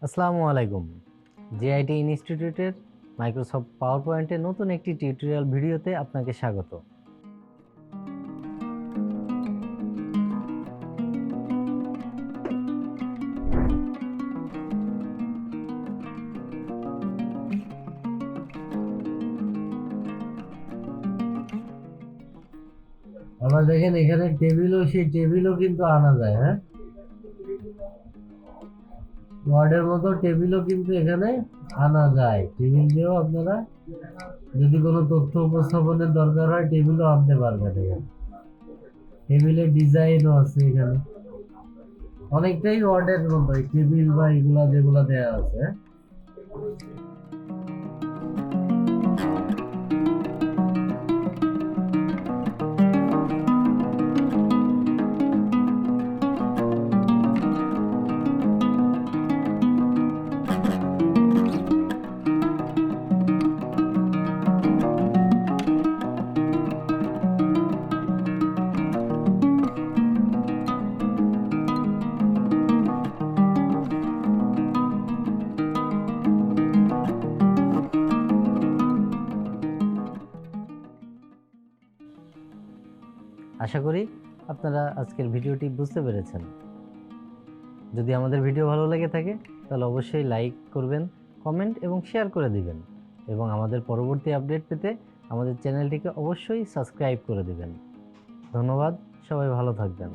আসসালামু আলাইকুম। জেআইটি ইনস্টিটিউটের মাইক্রোসফট পাওয়ার পয়েন্টের নতুন একটি টিউটোরিয়াল ভিডিওতে আপনাকে স্বাগত। আবার দেখেন এখানে সেই টেবিলও কিন্তু আনা যায়। হ্যাঁ, ওয়ার্ডের মতো টেবিলও কিন্তু এখানে আনা যায়। টেবিল দিয়েও আপনারা যদি কোনো তথ্য উপস্থাপনের দরকার হয় টেবিলও আনতে পারবেন। এখানে টেবিলের ডিজাইনও আছে। এখানে অনেকটাই ওয়ার্ডের মতো টেবিল বা এগুলা যেগুলা দেয়া আছে। আশা করি আপনারা আজকের ভিডিওটি বুঝতে পেরেছেন। যদি আমাদের ভিডিও ভালো লেগে থাকে তাহলে অবশ্যই লাইক করবেন, কমেন্ট এবং শেয়ার করে দিবেন এবং আমাদের পরবর্তী আপডেট পেতে আমাদের চ্যানেলটিকে অবশ্যই সাবস্ক্রাইব করে দিবেন। ধন্যবাদ, সবাই ভালো থাকবেন।